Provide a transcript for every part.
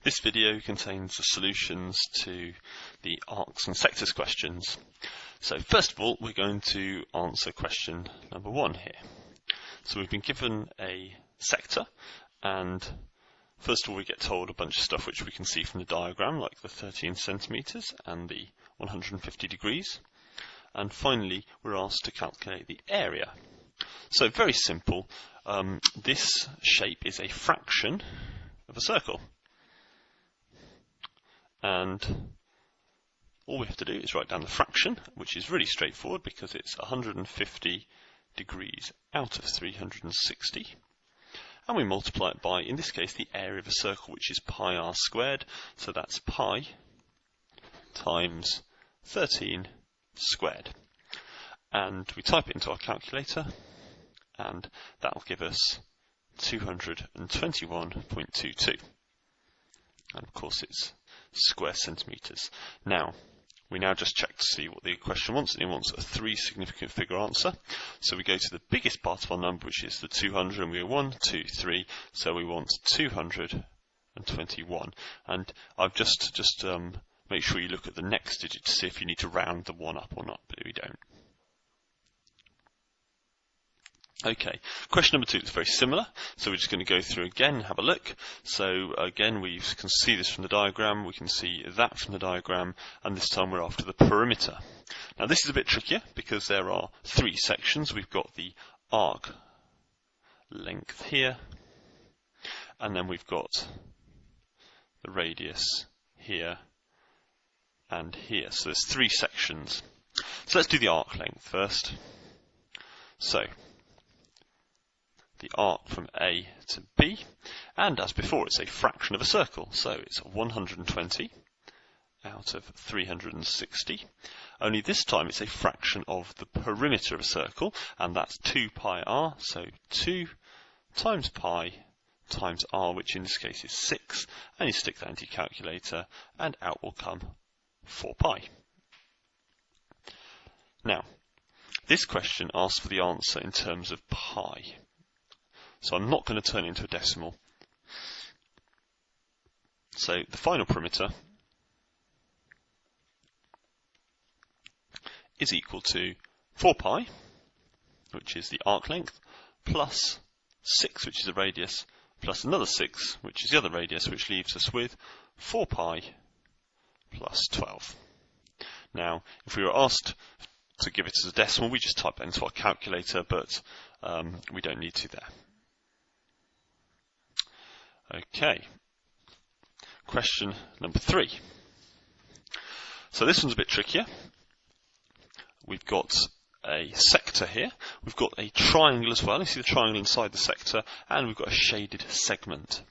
This video contains the solutions to the arcs and sectors questions. So first of all, we're going to answer question number 1 here. So we've been given a sector, and first of all we get told a bunch of stuff which we can see from the diagram, like the 13 centimetres and the 150 degrees. And finally we're asked to calculate the area. So very simple, this shape is a fraction of a circle. And all we have to do is write down the fraction, which is really straightforward because it's 150 degrees out of 360. And we multiply it by, in this case, the area of a circle, which is pi r squared. So that's pi times 13 squared. And we type it into our calculator, and that will give us 221.22. And of course it's square centimetres. Now, we just check to see what the question wants, and it wants a 3 significant figure answer. So we go to the biggest part of our number, which is the 200, and we go 1, 2, 3, so we want 221. And I've just make sure you look at the next digit to see if you need to round the 1 up or not, but we don't. Okay, question number 2 is very similar, so we're just going to go through again and have a look. So again, we can see this from the diagram, we can see that from the diagram, and this time we're after the perimeter. Now this is a bit trickier because there are 3 sections. We've got the arc length here, and then we've got the radius here and here. So there's 3 sections. So let's do the arc length first. So the arc from A to B, and as before it's a fraction of a circle, so it's 120 out of 360, only this time it's a fraction of the perimeter of a circle, and that's 2 pi r, so 2 times pi times r, which in this case is 6, and you stick that into your calculator and out will come 4 pi. Now, this question asks for the answer in terms of pi. So I'm not going to turn it into a decimal. So the final perimeter is equal to 4 pi, which is the arc length, plus 6, which is the radius, plus another 6, which is the other radius, which leaves us with 4 pi plus 12. Now, if we were asked to give it as a decimal, we just type that into our calculator, but we don't need to there. Okay, question number 3. So this one's a bit trickier. We've got a sector here, we've got a triangle as well, you see the triangle inside the sector, and we've got a shaded segment.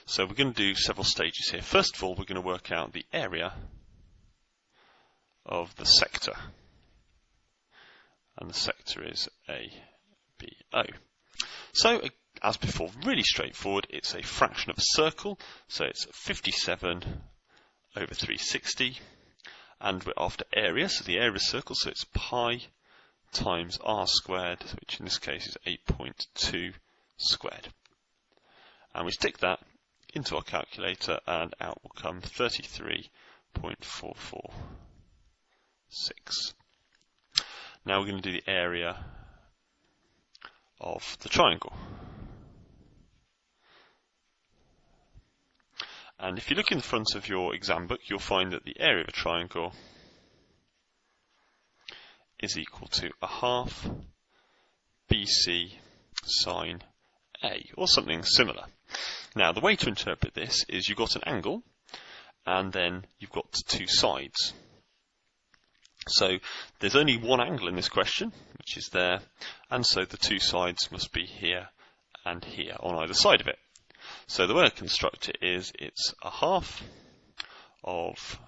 So we're going to do several stages here. First of all, we're going to work out the area of the sector, and the sector is ABO. So as before, really straightforward, it's a fraction of a circle, so it's 57 over 360, and we're after area, so the area of a circle, so it's pi times r squared, which in this case is 8.2 squared. And we stick that into our calculator, and out will come 33.446. Now we're going to do the area of the triangle. And if you look in the front of your exam book, you'll find that the area of a triangle is equal to a half BC sine A, or something similar. Now, the way to interpret this is you've got an angle, and then you've got 2 sides. So there's only one angle in this question, which is there, and so the 2 sides must be here and here on either side of it. So the way I construct it is it's a half of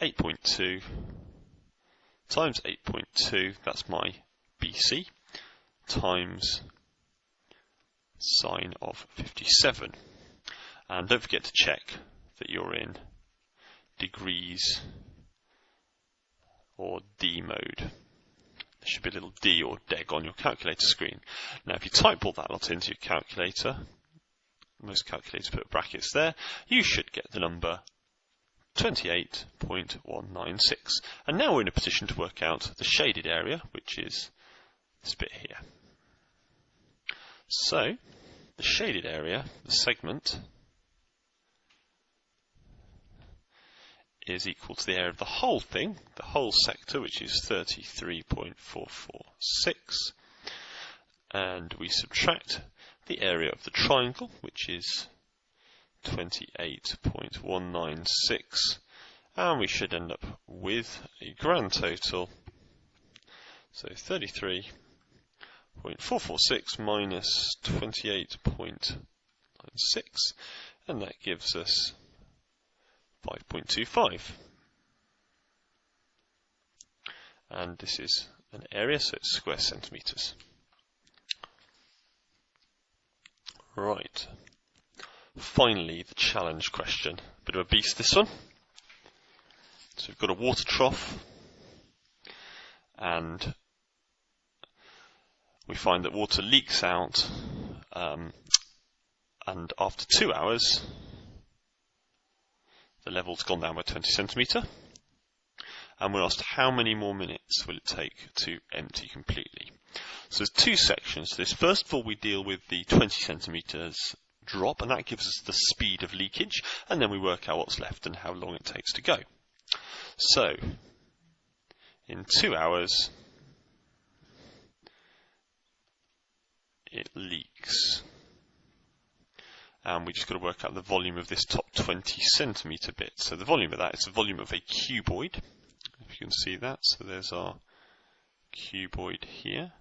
8.2 times 8.2, that's my BC, times sine of 57. And don't forget to check that you're in degrees or D mode. There should be a little D or deg on your calculator screen. Now if you type all that lot into your calculator, most calculators put brackets there, you should get the number 28.196. And now we're in a position to work out the shaded area, which is this bit here. So, the shaded area, the segment, is equal to the area of the whole thing, the whole sector, which is 33.446, and we subtract the area of the triangle, which is 28.196, and we should end up with a grand total, so 33.446 minus 28.96, and that gives us 5.25. And this is an area, so it's square centimetres. Right. Finally, the challenge question. Bit of a beast, this one. So we've got a water trough, and we find that water leaks out, and after 2 hours, the level's gone down by 20 centimetre, and we're asked how many more minutes will it take to empty completely. So there's two sections to this. First of all, we deal with the 20 centimetres drop, and that gives us the speed of leakage, and then we work out what's left and how long it takes to go. So, in 2 hours, it leaks. And we just got to work out the volume of this top 20 centimetre bit. So the volume of that is the volume of a cuboid, if you can see that. So there's our cuboid here.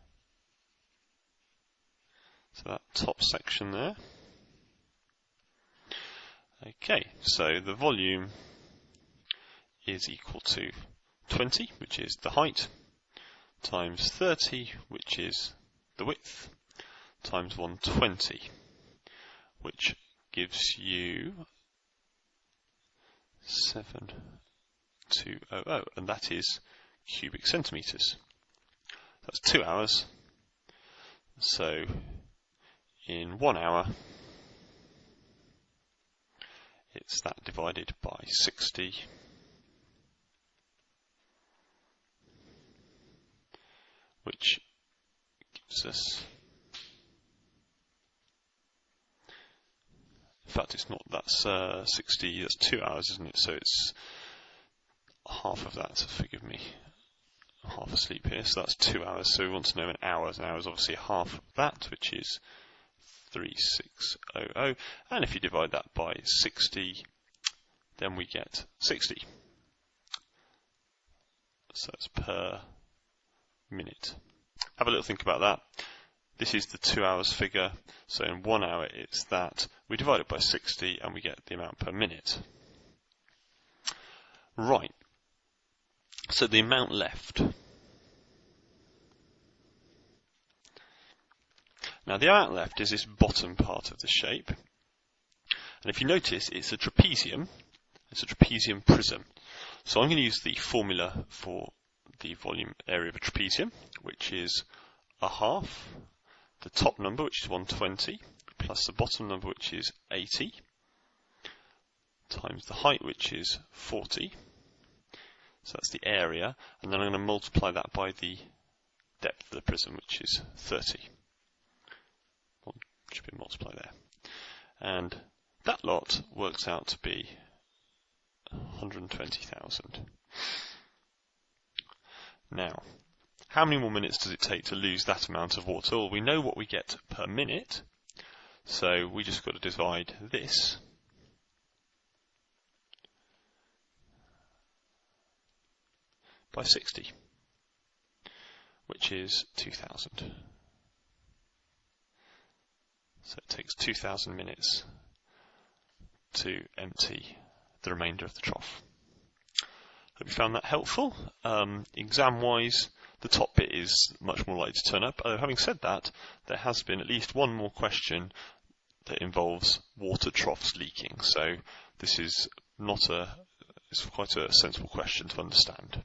So that top section there. Okay, so the volume is equal to 20, which is the height, times 30, which is the width, times 120, which gives you 7,200, and that is cubic centimetres. That's 2 hours. So in 1 hour, it's that divided by 60, which gives us, in fact it's not, that's 60, that's 2 hours, isn't it? So it's half of that, so forgive me, I'm half asleep here, so that's 2 hours. So we want to know an hour. An hour is obviously half of that, which is 3600, and if you divide that by 60, then we get 60. So it's per minute. Have a little think about that. This is the 2 hours figure, so in 1 hour it's that. We divide it by 60 and we get the amount per minute. Right, so the amount left. Now the amount left is this bottom part of the shape, and if you notice it's a trapezium, it's a trapezium prism. So I'm going to use the formula for the volume area of a trapezium, which is a half the top number, which is 120, plus the bottom number, which is 80, times the height, which is 40. So that's the area, and then I'm going to multiply that by the depth of the prism, which is 30. Should be multiplied there. And that lot works out to be 120,000. Now, how many more minutes does it take to lose that amount of water? Well, we know what we get per minute, so we just got to divide this by 60, which is 2,000. So it takes 2,000 minutes to empty the remainder of the trough. Hope you found that helpful. Exam-wise, the top bit is much more likely to turn up. Having said that, there has been at least one more question that involves water troughs leaking. So this is not it's quite a sensible question to understand.